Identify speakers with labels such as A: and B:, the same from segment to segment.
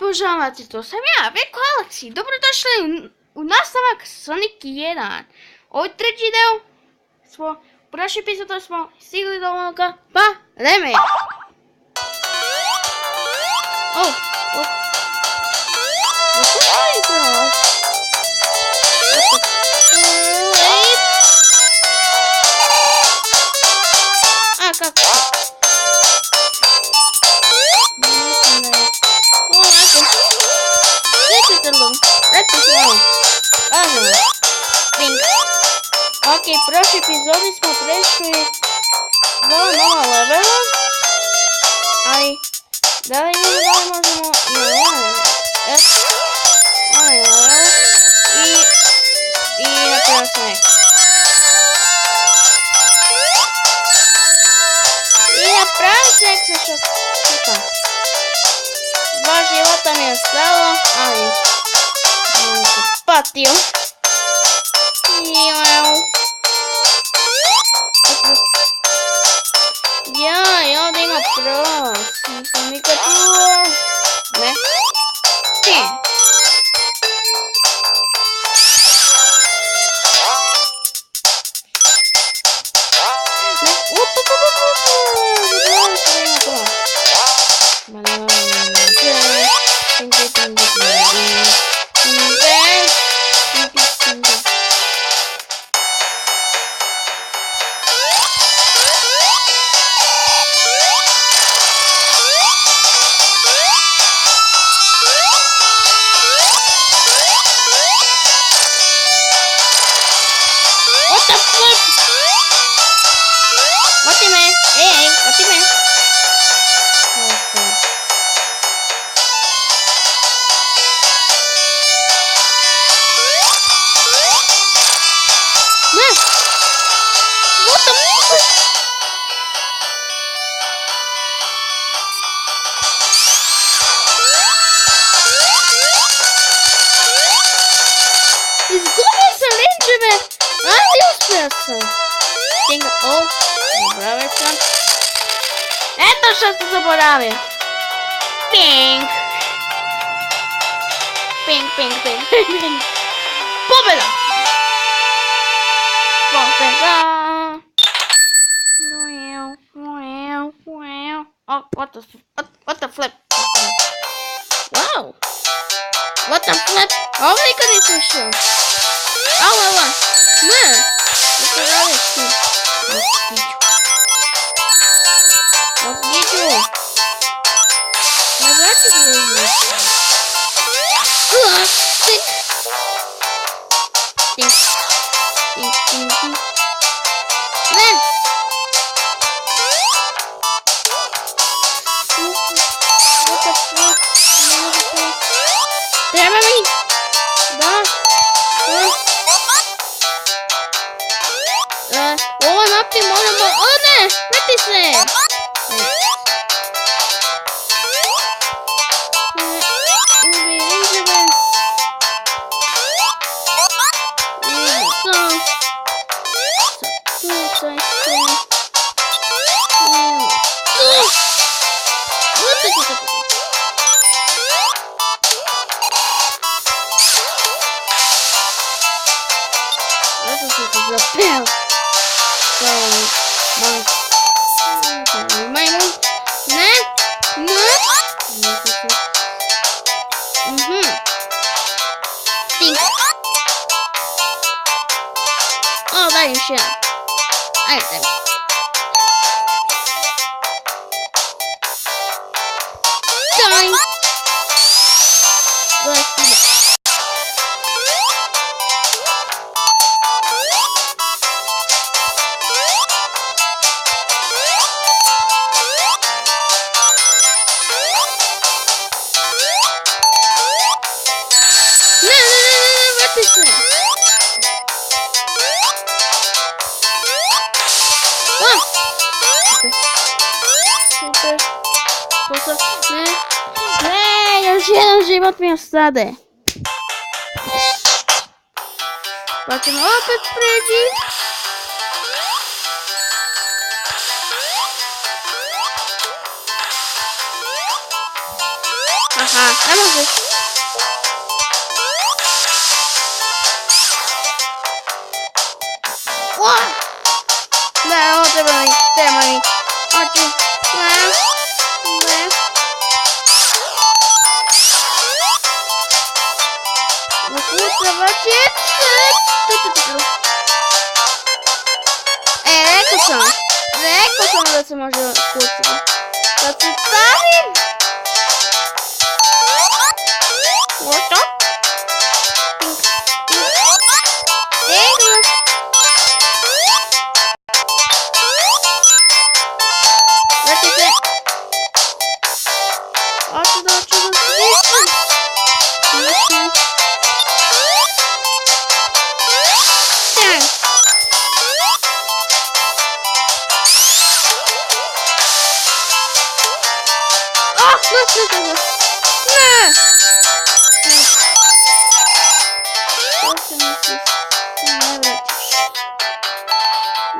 A: obožavate, to sam ja, Veko Aleksi. Dobrodošli u nastavak Sonic 1. Ovo je treći deo. U prošloj epizodi smo stigli do onoga Reme. Kako? Ok, u prošloj epizodi smo prešli dva nova levela, ali da li možemo i napravio sam neko. I napravio sam neko što dva života mi je ostalo, ali sam se patio. Ja, i ovdje ima pros. Nisam nikad čuo. Ne. Ti. Izgubio sam linđeve, ali uspio sam. Zaboravio sam. Eto što sam zaboravio. Pink. Pink. Pobjeda! Oh, what the flip? Wow! What the flip? Ovo nikad nisam šao. Alo. Ne! Što radiš ti? Ostiću. Ne vraću se ljudi. Tink. Ne! What the fuck? Treba mi! Da! Ovo napti moramo... O ne! Vrti se! Zapel! Majmun! Ne! Tink! O, daj još jedan! Ajde, daj mi! Daj! Daj, ide! Ne, još jedan život mi ostade. Pa ćemo opet pređi. Aha, ne možeš. Ne, ovo treba mi. Hoću. Ne. Ukucavač je. Rekao sam da se može kucati. Kad se stavim. Gotovo.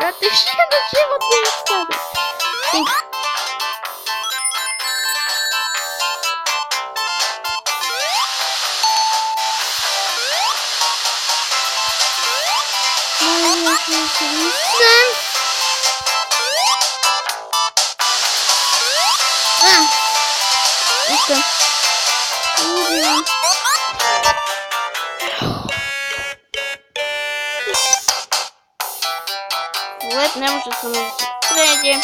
A: Vratiš je na životni sada. Led ne može samo da se pređe.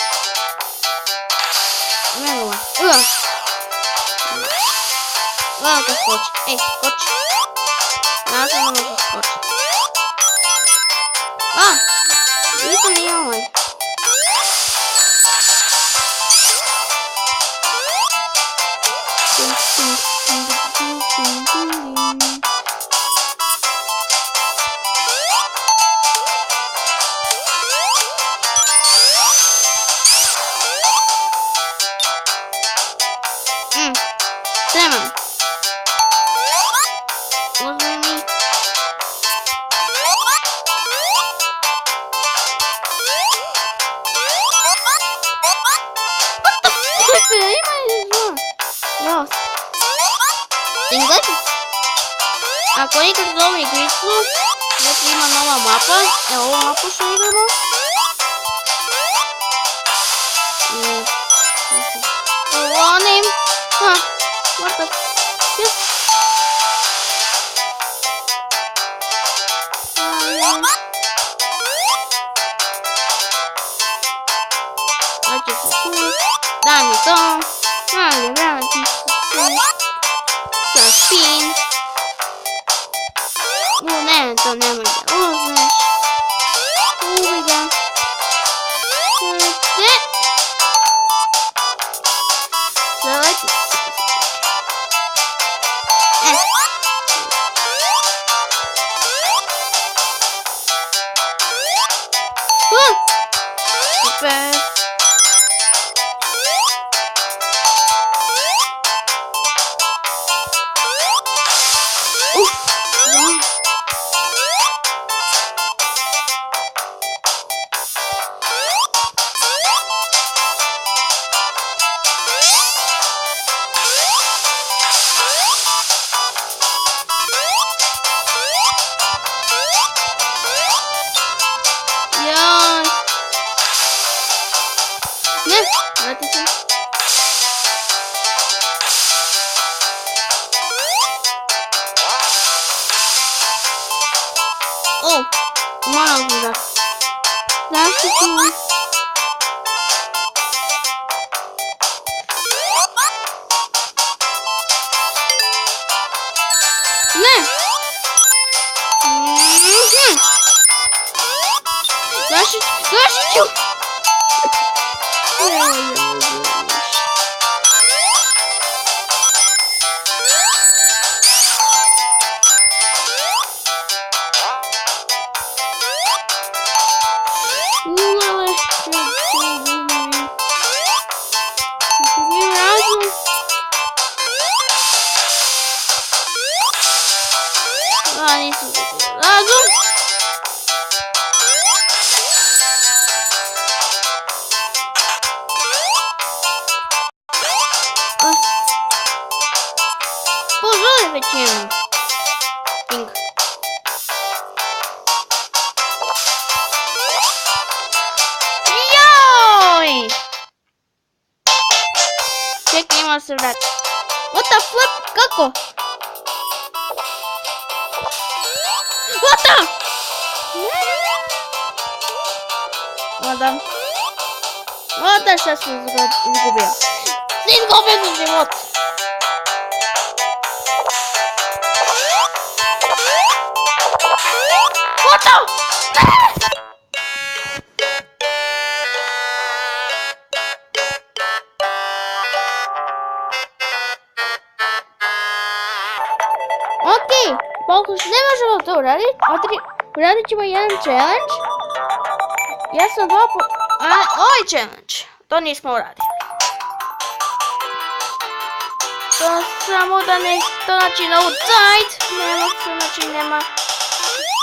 A: Nenula. Gledam da skoči. Ej, skoči. Nazad ne može skoči. Vidite li ovaj? Spreman. Uzmi mi. Ako igraš za ovu igricu, znači ima nova mapa, evo ovu mapu što igramo. Volim. What the? Yes. Znači se tu. Daj mi to. Vrati se. Sa spin. Ne, to nemoj da uzmeš. Ubi ga. Zaleti. Super. Vrati se. Moram da zaštitim. Ne. Zaštiću. Razum. zvolili većinu. Pink. Joj! Čekaj, ima se vrat. What the flip? Kako? What the? Madam. What šta sam izgubio? Izgubio život. What the? Okej, pokuš, ne možemo to uraditi. Uradit ćemo jedan challenge. Ja sam ovaj challenge. To nismo uradili. To samo da ne, to znači na outside. Nema se, znači nema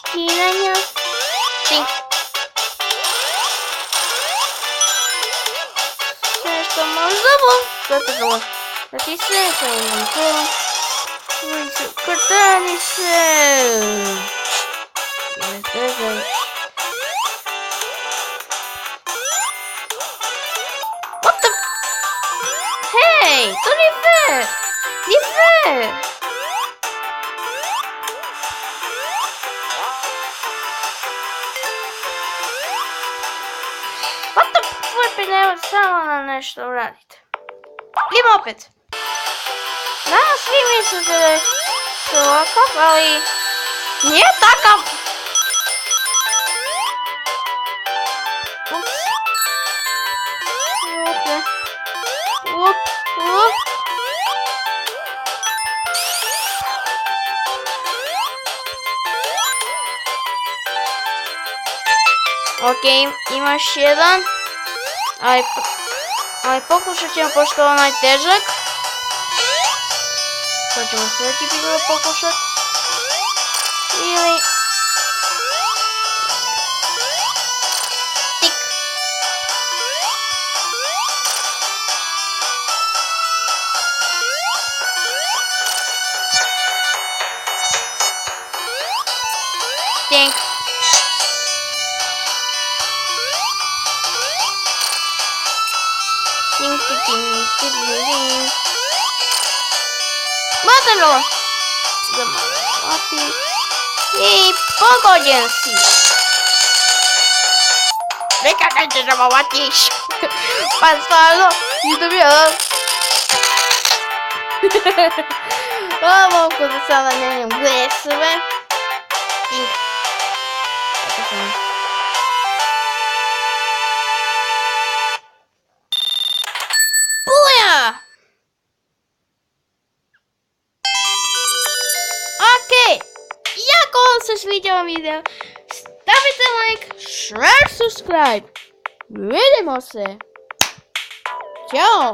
A: skinanja. Pink. Sve što možemo. Gotovo. Znači sve što imam to. Krtani se. What the? Hej, to nije fair. Nije fair. What the flip, ne samo na nešto uraditi. Idemo opet. Danas svi mislite da je to ovakav, ali nije takav. Ups. Okej, imaš jedan. Ali pokušat ćemo, pošto je onaj težak. To ćemo sljedeći put pokušat. Ili... Tik. Tink. Tink, tink, tink, tink, tink. Mátalo. Zamati. I pogođen si. Neka nećeš da matiš. Pa stvarno, idem ja. Ovo kod sada nemam glesove. Pink. Tako sam. Buja! Ako vam se sviđa ovaj video, stavite like, share, subscribe. Vidimo se. Ćao!